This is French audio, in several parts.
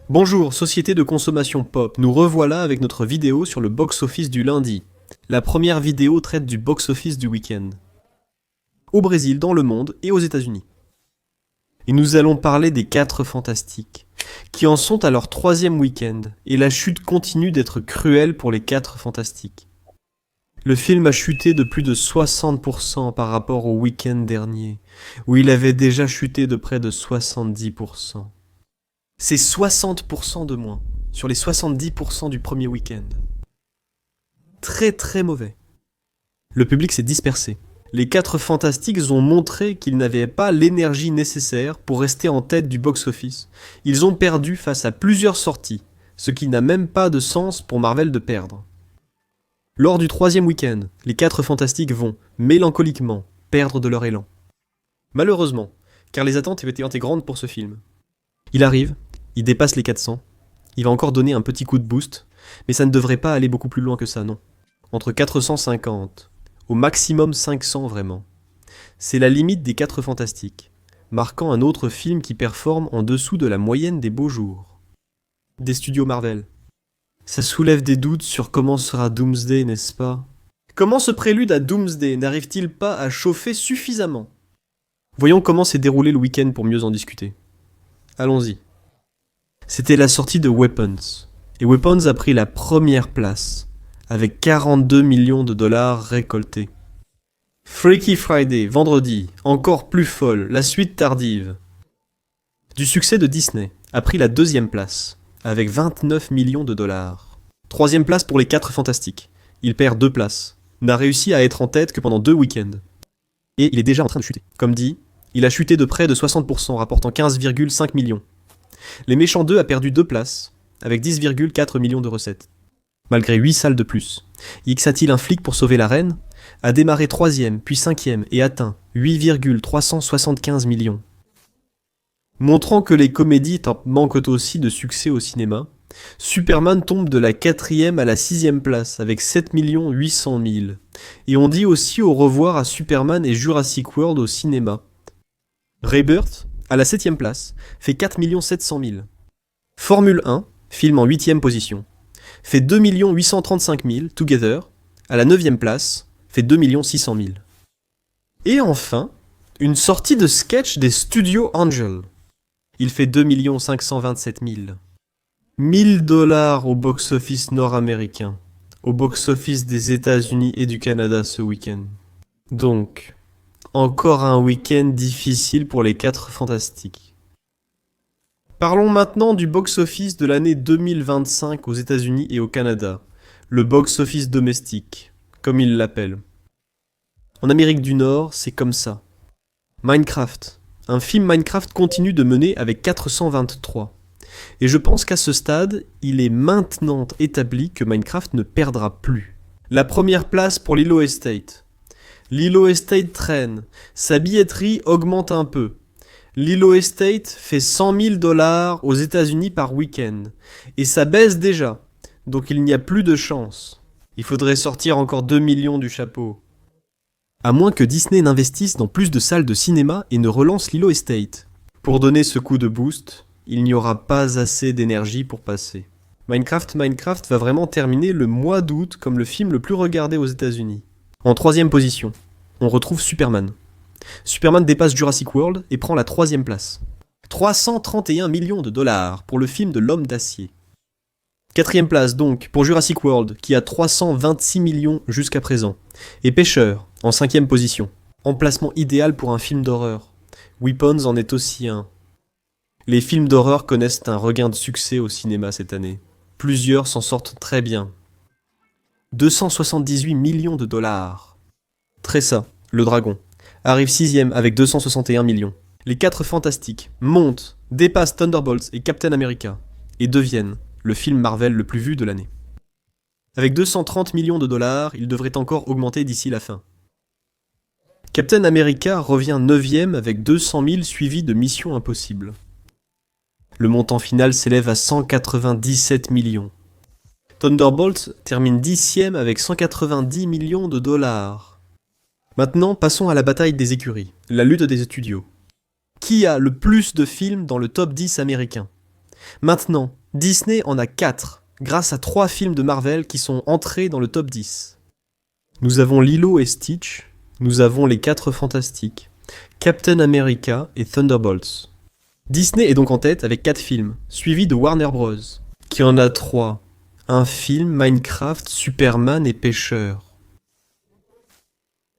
Bonjour, société de consommation pop, nous revoilà avec notre vidéo sur le box-office du lundi. La première vidéo traite du box-office du week-end. Au Brésil, dans le monde et aux États-Unis. Et nous allons parler des 4 Fantastiques, qui en sont à leur 3e week-end, et la chute continue d'être cruelle pour les 4 Fantastiques. Le film a chuté de plus de 60% par rapport au week-end dernier, où il avait déjà chuté de près de 70%. C'est 60% de moins, sur les 70% du premier week-end. Très très mauvais. Le public s'est dispersé. Les 4 Fantastiques ont montré qu'ils n'avaient pas l'énergie nécessaire pour rester en tête du box-office. Ils ont perdu face à plusieurs sorties, ce qui n'a même pas de sens pour Marvel de perdre. Lors du 3e week-end, les 4 Fantastiques vont, mélancoliquement, perdre de leur élan. Malheureusement, car les attentes avaient été grandes pour ce film. Il arrive, il dépasse les 400, il va encore donner un petit coup de boost, mais ça ne devrait pas aller beaucoup plus loin que ça, non. Entre 450, au maximum 500 vraiment. C'est la limite des 4 Fantastiques, marquant un autre film qui performe en dessous de la moyenne des beaux jours. Des studios Marvel. Ça soulève des doutes sur comment sera Doomsday, n'est-ce pas? Comment ce prélude à Doomsday n'arrive-t-il pas à chauffer suffisamment? Voyons comment s'est déroulé le week-end pour mieux en discuter. Allons-y. C'était la sortie de Weapons, et Weapons a pris la première place, avec 42 millions de dollars récoltés. Freaky Friday, vendredi, encore plus folle, la suite tardive. Du succès de Disney, a pris la 2e place, avec 29 millions de dollars. 3e place pour les 4 Fantastiques, il perd 2 places, n'a réussi à être en tête que pendant 2 week-ends. Et il est déjà en train de chuter. Comme dit, il a chuté de près de 60%, rapportant 15,5 millions. Les Méchants 2 a perdu 2 places, avec 10,4 millions de recettes. Malgré 8 salles de plus. X a-t-il un flic pour sauver la reine a démarré 3e, puis 5e et atteint 8,375 millions. Montrant que les comédies manquent aussi de succès au cinéma, Superman tombe de la 4e à la 6e place avec 7 800 000. Et on dit aussi au revoir à Superman et Jurassic World au cinéma. Rebirth, à la 7e place, fait 4 700 000. Formule 1, film en 8e position, fait 2 835 000, Together, à la 9e place, fait 2 600 000. Et enfin, une sortie de sketch des studios Angel. Il fait 2 527 000. 1000 dollars au box-office nord-américain, au box-office des États-Unis et du Canada ce week-end. Donc, encore un week-end difficile pour les 4 Fantastiques. Parlons maintenant du box-office de l'année 2025 aux États-Unis et au Canada, le box-office domestique, comme ils l'appellent. En Amérique du Nord, c'est comme ça. Minecraft. Un film Minecraft continue de mener avec 423. Et je pense qu'à ce stade, il est maintenant établi que Minecraft ne perdra plus. La première place pour Lilo Estate. Lilo Estate traîne, sa billetterie augmente un peu. Lilo Estate fait 100 000 dollars aux États-Unis par week-end. Et ça baisse déjà, donc il n'y a plus de chance. Il faudrait sortir encore 2 millions du chapeau. À moins que Disney n'investisse dans plus de salles de cinéma et ne relance Lilo Estate. Pour donner ce coup de boost, il n'y aura pas assez d'énergie pour passer. Minecraft va vraiment terminer le mois d'août comme le film le plus regardé aux États-Unis. En 3e position, on retrouve Superman. Superman dépasse Jurassic World et prend la 3e place. 331 millions de dollars pour le film de l'homme d'acier. 4e place donc pour Jurassic World qui a 326 millions jusqu'à présent. Et Pêcheur en 5e position. Emplacement idéal pour un film d'horreur. Weapons en est aussi un. Les films d'horreur connaissent un regain de succès au cinéma cette année. Plusieurs s'en sortent très bien. 278 millions de dollars. Tressa, le dragon, arrive 6e avec 261 millions. Les 4 Fantastiques montent, dépassent Thunderbolts et Captain America et deviennent le film Marvel le plus vu de l'année. Avec 230 millions de dollars, il devrait encore augmenter d'ici la fin. Captain America revient 9e avec 200 000 suivis de Mission Impossible. Le montant final s'élève à 197 millions. Thunderbolt termine 10e avec 190 millions de dollars. Maintenant, passons à la bataille des écuries, la lutte des studios. Qui a le plus de films dans le top 10 américain? Maintenant, Disney en a 4, grâce à 3 films de Marvel qui sont entrés dans le top 10. Nous avons Lilo et Stitch, nous avons Les 4 Fantastiques, Captain America et Thunderbolts. Disney est donc en tête avec 4 films, suivi de Warner Bros, qui en a 3. Un film, Minecraft, Superman et Pêcheur.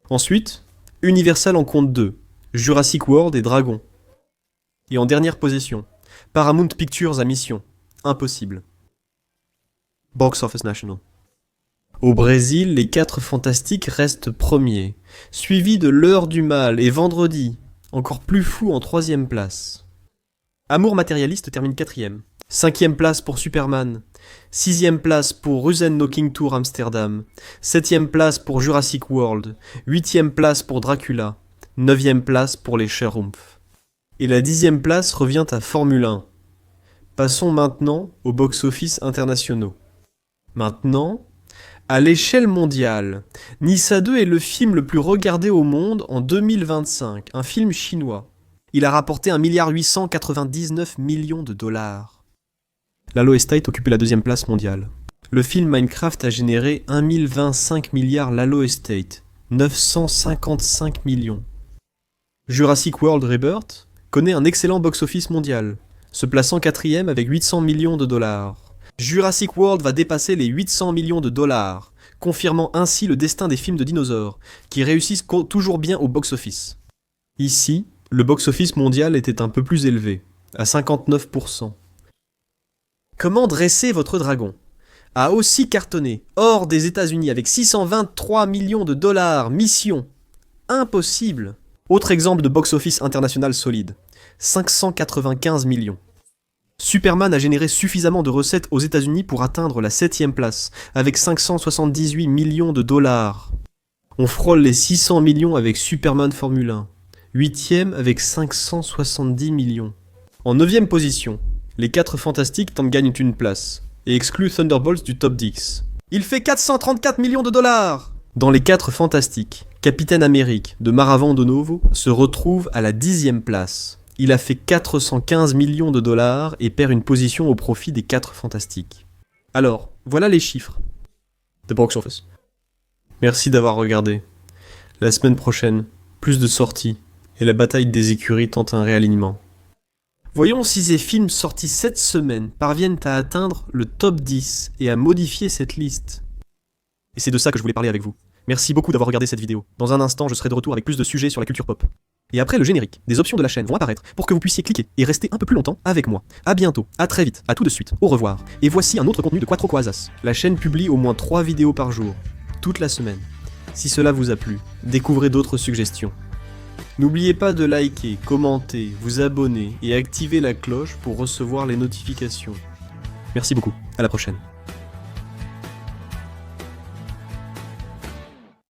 Ensuite, Universal en compte 2, Jurassic World et Dragon. Et en dernière position, Paramount Pictures à Mission, Impossible. Box Office National. Au Brésil, Les 4 Fantastiques restent premiers, suivis de L'Heure du Mal et Vendredi, encore plus fou en 3ème place. Amour matérialiste termine 4ème. 5ème place pour Superman. 6ème place pour Rusen Knocking Tour Amsterdam. 7ème place pour Jurassic World. 8ème place pour Dracula. 9ème place pour les Schtroumpfs. Et la 10ème place revient à Formule 1. Passons maintenant aux box-office internationaux. Maintenant, à l'échelle mondiale, Nissa 2 est le film le plus regardé au monde en 2025, un film chinois. Il a rapporté 1,899 milliard de dollars. Lilo et Stitch occupait la 2ème place mondiale. Le film Minecraft a généré 1025 milliards Lilo et Stitch, 955 millions. Jurassic World Rebirth connaît un excellent box-office mondial, se plaçant 4ème avec 800 millions de dollars. Jurassic World va dépasser les 800 millions de dollars, confirmant ainsi le destin des films de dinosaures, qui réussissent toujours bien au box-office. Ici, le box-office mondial était un peu plus élevé, à 59%. Comment dresser votre dragon a aussi cartonné, hors des États-Unis, avec 623 millions de dollars, Mission. Impossible. Autre exemple de box-office international solide, 595 millions. Superman a généré suffisamment de recettes aux États-Unis pour atteindre la 7ème place, avec 578 millions de dollars. On frôle les 600 millions avec Superman Formule 1. 8ème avec 570 millions. En 9ème position, les 4 Fantastiques gagnent une place, et excluent Thunderbolts du top 10. Il fait 434 millions de dollars. Dans les 4 Fantastiques, Capitaine Amérique de Maravon de Novo se retrouve à la 10ème place. Il a fait 415 millions de dollars et perd une position au profit des 4 Fantastiques. Alors, voilà les chiffres. The box office. Merci d'avoir regardé. La semaine prochaine, plus de sorties, et la bataille des écuries tente un réalignement. Voyons si ces films sortis cette semaine parviennent à atteindre le top 10 et à modifier cette liste. Et c'est de ça que je voulais parler avec vous. Merci beaucoup d'avoir regardé cette vidéo. Dans un instant, je serai de retour avec plus de sujets sur la culture pop. Et après le générique, des options de la chaîne vont apparaître pour que vous puissiez cliquer et rester un peu plus longtemps avec moi. A bientôt, à très vite, à tout de suite, au revoir. Et voici un autre contenu de Quattro Quasas. La chaîne publie au moins 3 vidéos par jour, toute la semaine. Si cela vous a plu, découvrez d'autres suggestions. N'oubliez pas de liker, commenter, vous abonner et activer la cloche pour recevoir les notifications. Merci beaucoup, à la prochaine.